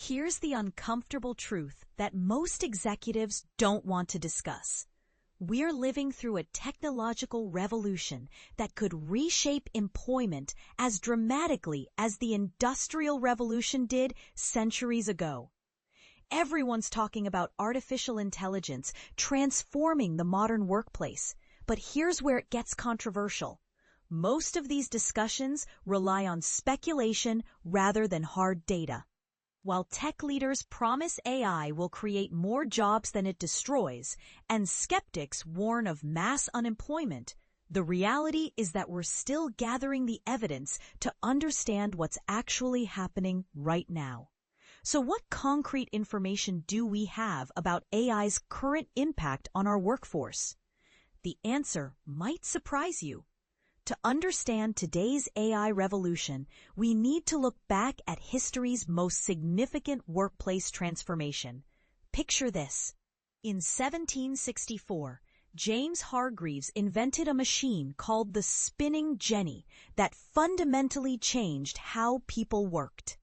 Here's the uncomfortable truth that most executives don't want to discuss. We're living through a technological revolution that could reshape employment as dramatically as the Industrial Revolution did centuries ago. Everyone's talking about artificial intelligence transforming the modern workplace, but here's where it gets controversial. Most of these discussions rely on speculation rather than hard data. While tech leaders promise AI will create more jobs than it destroys, and skeptics warn of mass unemployment, the reality is that we're still gathering the evidence to understand what's actually happening right now. So what concrete information do we have about AI's current impact on our workforce? The answer might surprise you. To understand today's AI revolution, we need to look back at history's most significant workplace transformation. Picture this. In 1764, James Hargreaves invented a machine called the spinning jenny that fundamentally changed how people worked.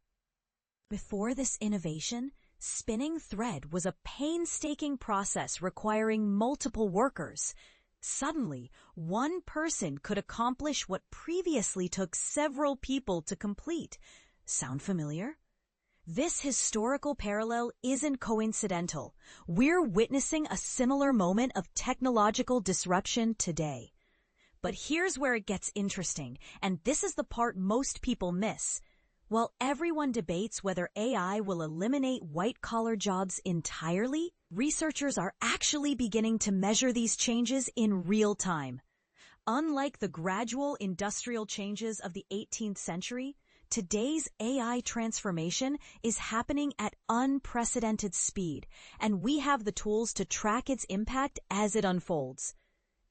Before this innovation, spinning thread was a painstaking process requiring multiple workers. Suddenly, one person could accomplish what previously took several people to complete. Sound familiar? This historical parallel isn't coincidental. We're witnessing a similar moment of technological disruption today. But here's where it gets interesting, and this is the part most people miss. While everyone debates whether AI will eliminate white-collar jobs entirely, researchers are actually beginning to measure these changes in real time. Unlike the gradual industrial changes of the 18th century, today's AI transformation is happening at unprecedented speed, and we have the tools to track its impact as it unfolds.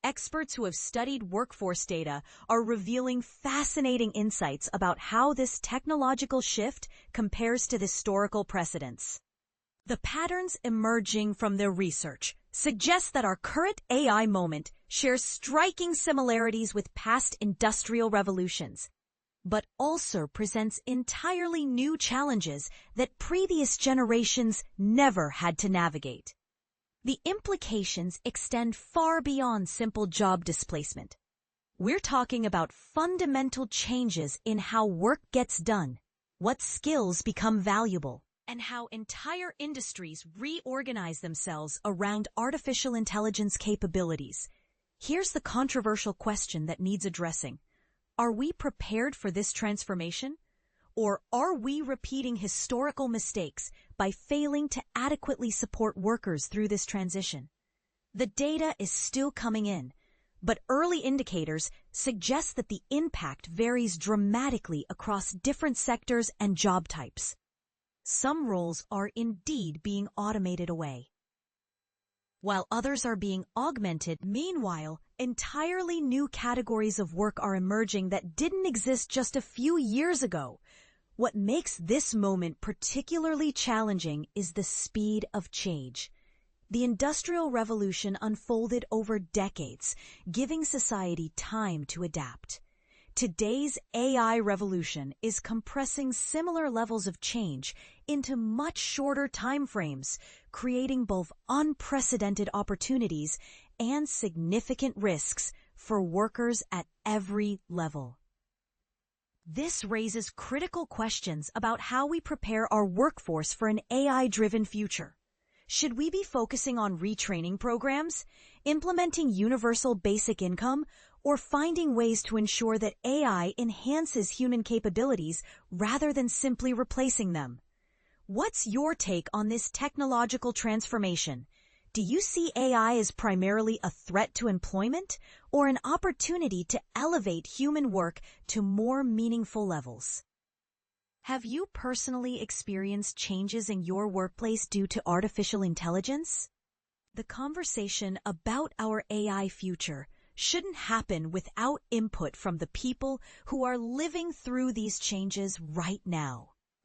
Experts who have studied workforce data are revealing fascinating insights about how this technological shift compares to historical precedents. The patterns emerging from their research suggest that our current AI moment shares striking similarities with past industrial revolutions, but also presents entirely new challenges that previous generations never had to navigate. The implications extend far beyond simple job displacement. We're talking about fundamental changes in how work gets done, what skills become valuable, and how entire industries reorganize themselves around artificial intelligence capabilities. Here's the controversial question that needs addressing. Are we prepared for this transformation? Or are we repeating historical mistakes by failing to adequately support workers through this transition? The data is still coming in, but early indicators suggest that the impact varies dramatically across different sectors and job types. Some roles are indeed being automated away, while others are being augmented. Meanwhile, entirely new categories of work are emerging that didn't exist just a few years ago. What makes this moment particularly challenging is the speed of change. The Industrial Revolution unfolded over decades, giving society time to adapt. Today's AI revolution is compressing similar levels of change into much shorter timeframes, creating both unprecedented opportunities and significant risks for workers at every level. This raises critical questions about how we prepare our workforce for an AI-driven future. Should we be focusing on retraining programs, implementing universal basic income, or finding ways to ensure that AI enhances human capabilities rather than simply replacing them? What's your take on this technological transformation? Do you see AI as primarily a threat to employment or an opportunity to elevate human work to more meaningful levels? Have you personally experienced changes in your workplace due to artificial intelligence? The conversation about our AI future shouldn't happen without input from the people who are living through these changes right now.